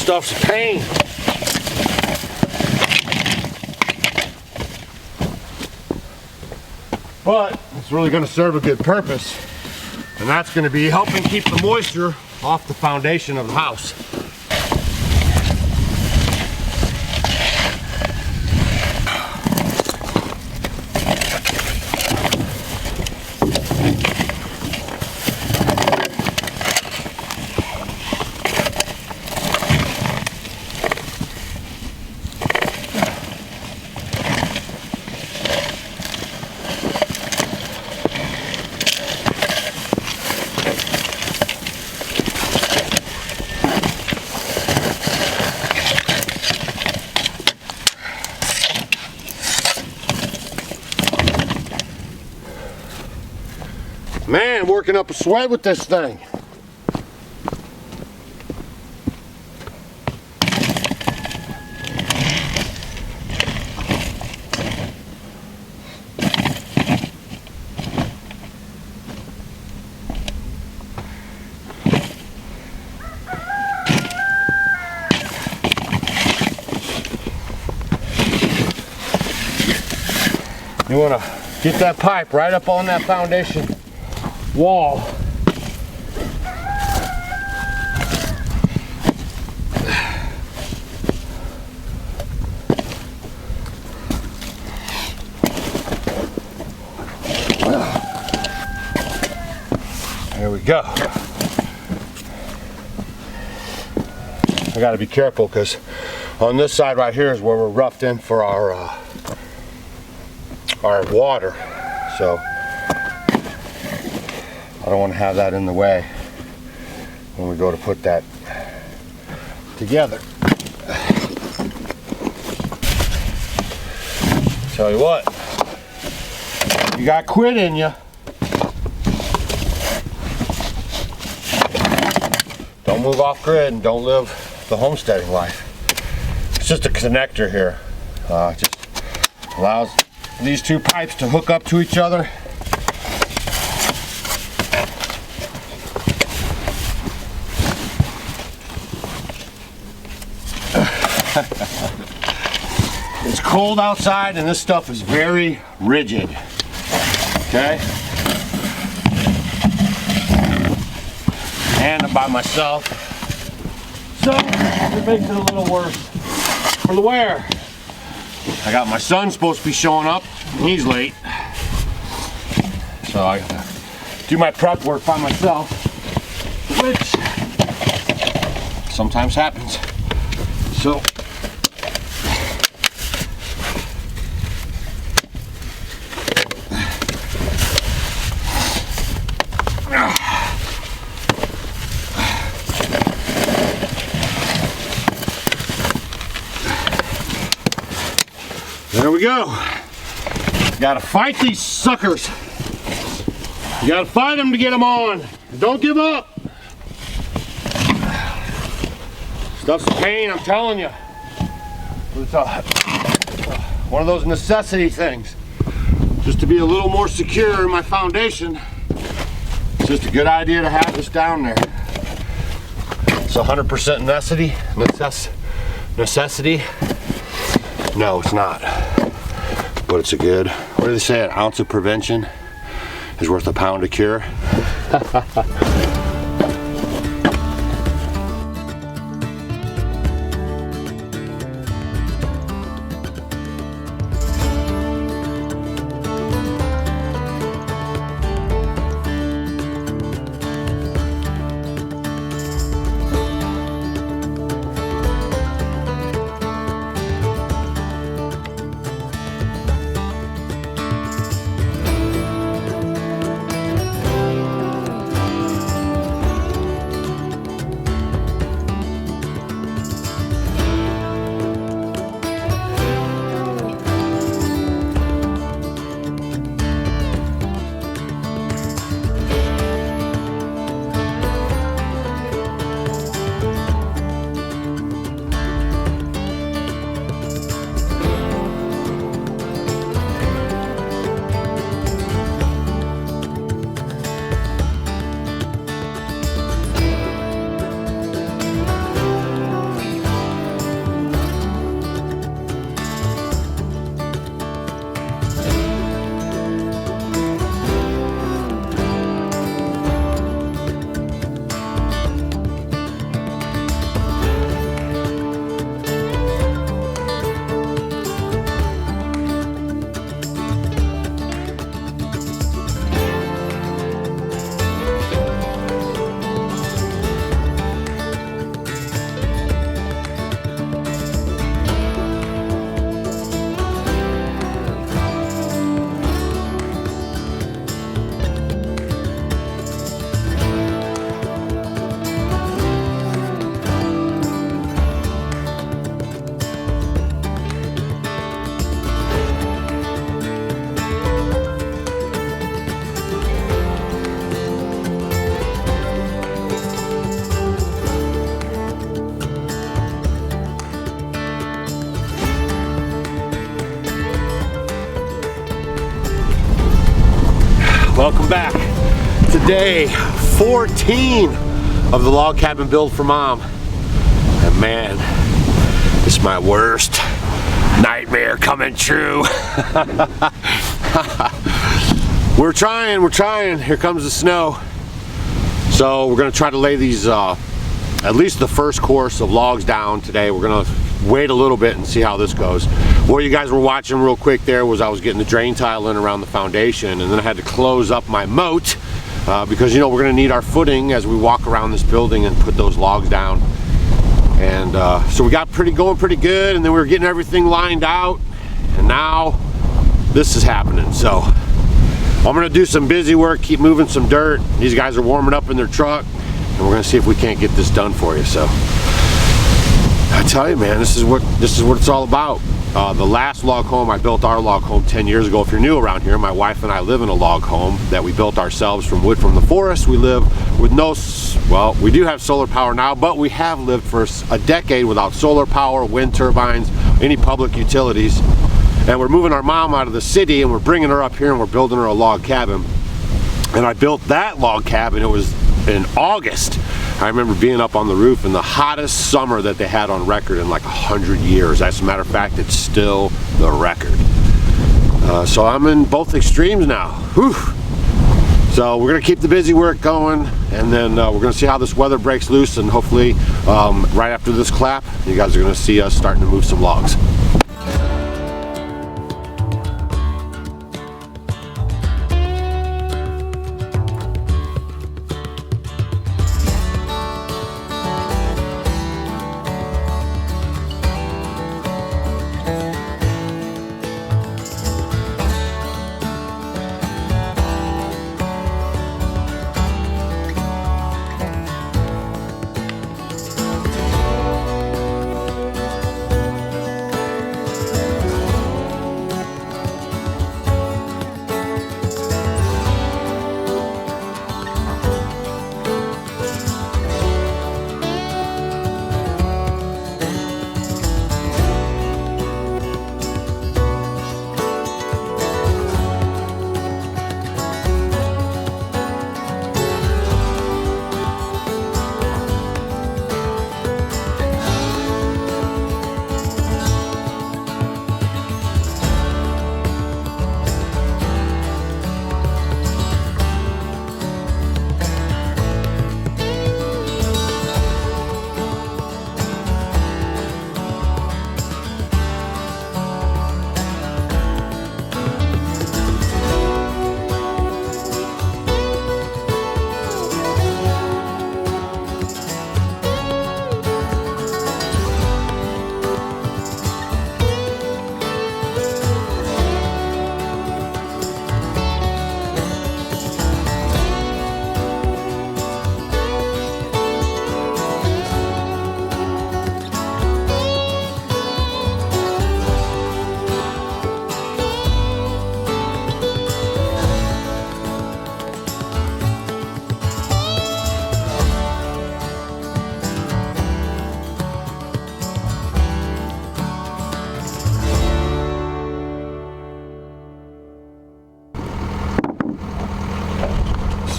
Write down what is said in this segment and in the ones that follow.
stuff's a pain. But it's really going to serve a good purpose, and that's going to be helping keep the moisture off the foundation of the house. Man, working up a sweat with this thing. You want to get that pipe right up on that foundation wall. There we go. I got to be careful because on this side right here is where we're roughed in for our water. So I don't want to have that in the way when we go to put that together. Tell you what, you got quit in you. Don't move off grid and don't live the homesteading life. It's just a connector here. Just allows these two pipes to hook up to each other. It's cold outside and this stuff is very rigid. Okay? And I'm by myself, so it makes it a little worse for the wear. I got my son supposed to be showing up, and he's late. So I gotta do my prep work by myself, which sometimes happens. So there we go. You gotta fight these suckers. You gotta fight them to get them on. Don't give up. Stuff's a pain, I'm telling you. It's one of those necessity things. Just to be a little more secure in my foundation, it's just a good idea to have this down there. It's 100% necessity. No, it's not. But it's a good, what do they say, an ounce of prevention is worth a pound of cure. Welcome back to day 14 of the log cabin build for Mom. And man, it's my worst nightmare coming true. We're trying. Here comes the snow. So we're gonna try to lay these, at least the first course of logs down today. We're gonna wait a little bit and see how this goes. What you guys were watching real quick there was I was getting the drain tile in around the foundation, and then I had to close up my moat because, you know, we're gonna need our footing as we walk around this building and put those logs down. And so we got going pretty good, and then we were getting everything lined out, and now this is happening. So I'm gonna do some busy work, keep moving some dirt. These guys are warming up in their truck, and we're gonna see if we can't get this done for you. So I tell you, man, this is what it's all about. The last log home, I built our log home 10 years ago. If you're new around here, my wife and I live in a log home that we built ourselves from wood from the forest. We live with well, we do have solar power now, but we have lived for a decade without solar power, wind turbines, any public utilities. And we're moving our mom out of the city, and we're bringing her up here, and we're building her a log cabin. And I built that log cabin, it was in August. I remember being up on the roof in the hottest summer that they had on record in like 100 years. As a matter of fact, it's still the record. So I'm in both extremes now. Whew. So we're gonna keep the busy work going, and then we're gonna see how this weather breaks loose, and hopefully right after this clap, you guys are gonna see us starting to move some logs.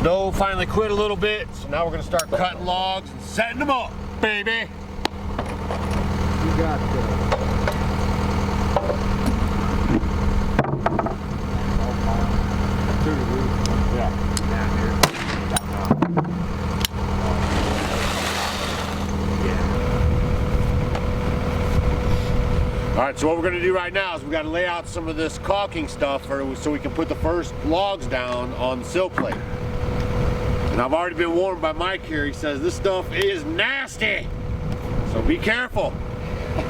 Snow finally quit a little bit, so now we're gonna start cutting logs and setting them up, baby. You got through the roof. Yeah. Down here. All right, so what we're gonna do right now is we gotta lay out some of this caulking stuff so we can put the first logs down on the sill plate. And I've already been warned by Mike here. He says this stuff is nasty, so be careful. Really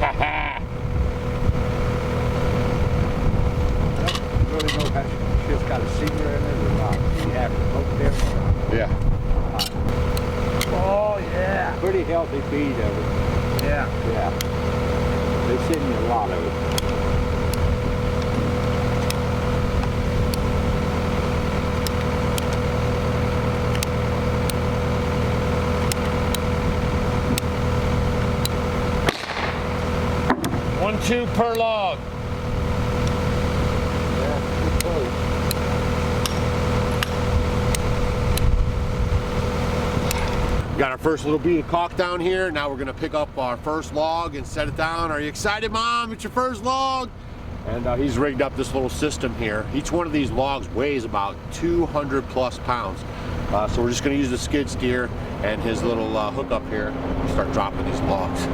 know how she's got a secret in it or not. You have to poke them. Yeah. Oh yeah. Pretty healthy feed of it. Yeah. Yeah. They send me a lot of it. Two per log. Yeah, too close. We got our first little bead of caulk down here. Now we're gonna pick up our first log and set it down. Are you excited, Mom? It's your first log. And he's rigged up this little system here. Each one of these logs weighs about 200 plus pounds. So we're just gonna use the skid steer and his little hookup here to start dropping these logs.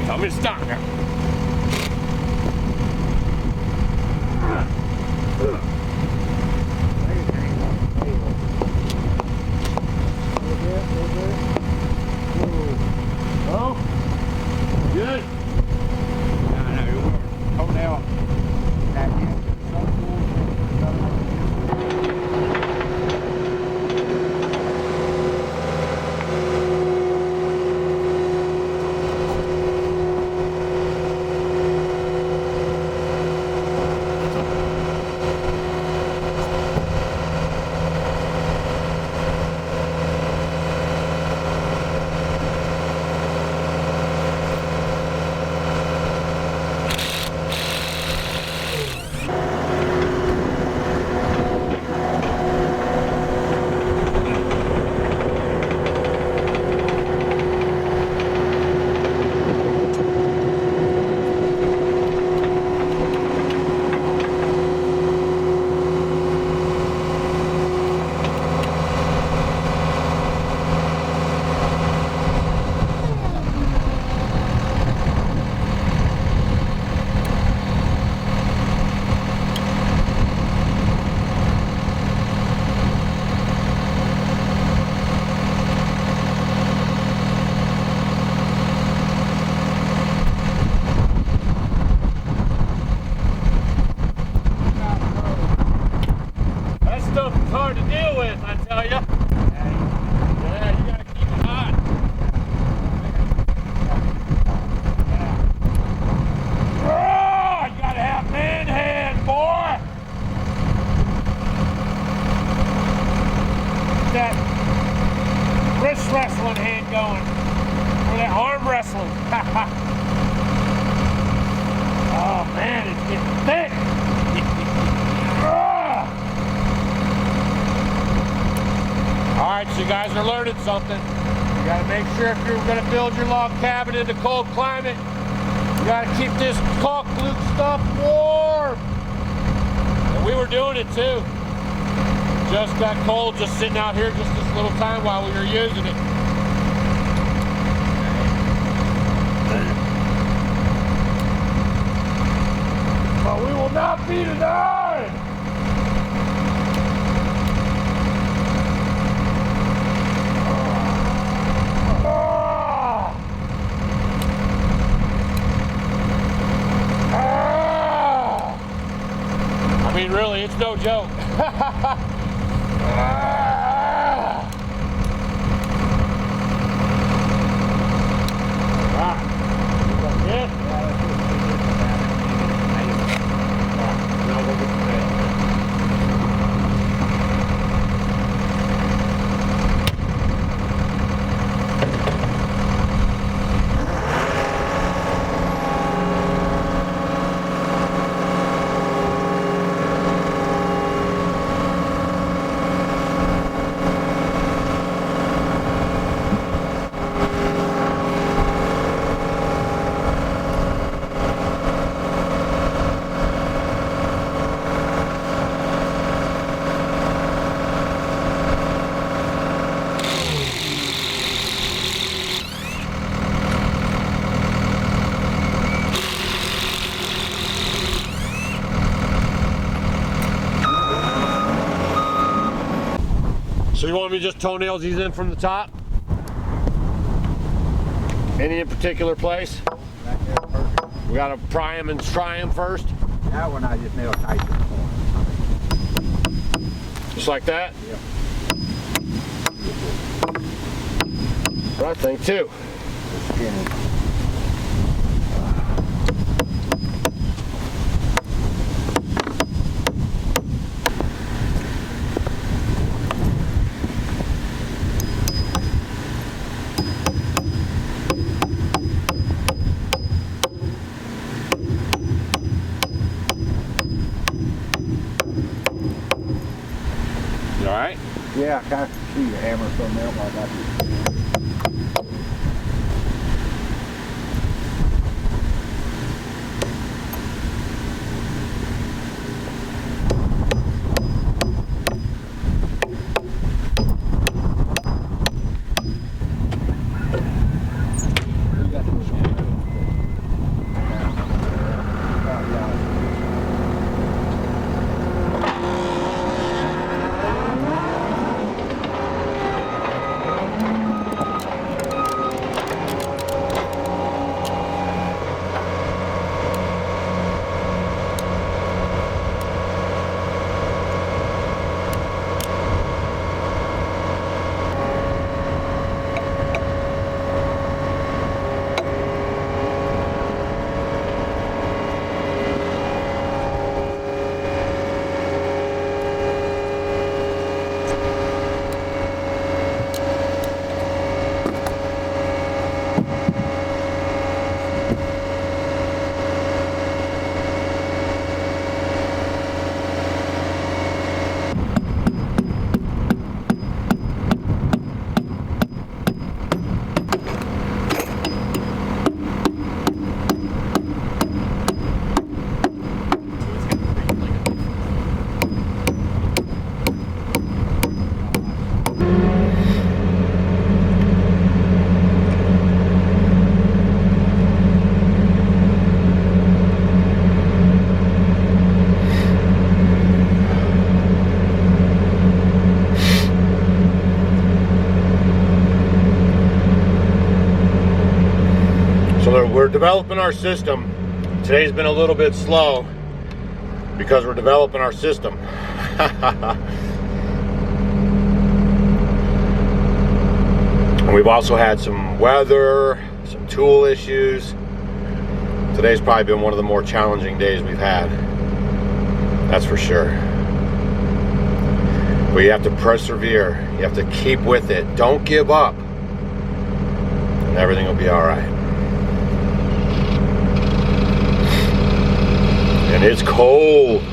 Tell me to stop now. Oh, good. No, you're going down. Hard to deal with, I tell you. Yeah, you gotta keep it hot. Oh, you gotta have man hand, boy. That wrist wrestling hand going, or that arm wrestling. Oh man, it's getting thick. Alright, so you guys are learning something. You gotta make sure if you're gonna build your log cabin in the cold climate, you gotta keep this caulk glue stuff warm. And we were doing it too. Just got cold just sitting out here just this little time while we were using it. But we will not be denied. I mean, really, it's no joke. So you want me to just toenails these in from the top? Any in particular place? Right there, perfect. We gotta pry them and try them first? That one I just nail tight to the corner. Just like that? Yep. What I think too. The skin is You all right? yeah, I kind of see the hammer from there while I got this. So we're developing our system. Today's been a little bit slow because we're developing our system. And we've also had some weather, some tool issues. Today's probably been one of the more challenging days we've had. That's for sure. But you have to persevere. You have to keep with it. Don't give up. And everything will be all right. And it's cold.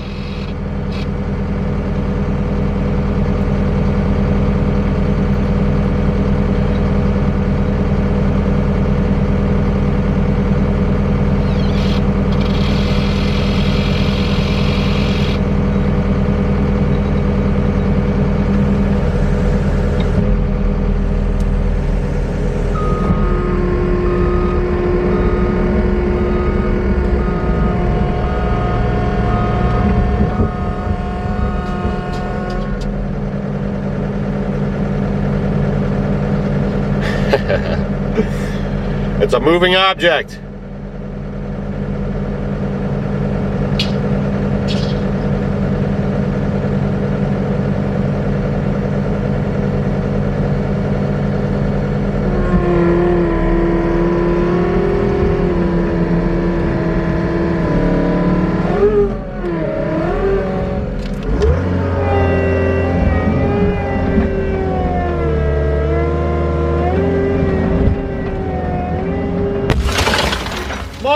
It's a moving object.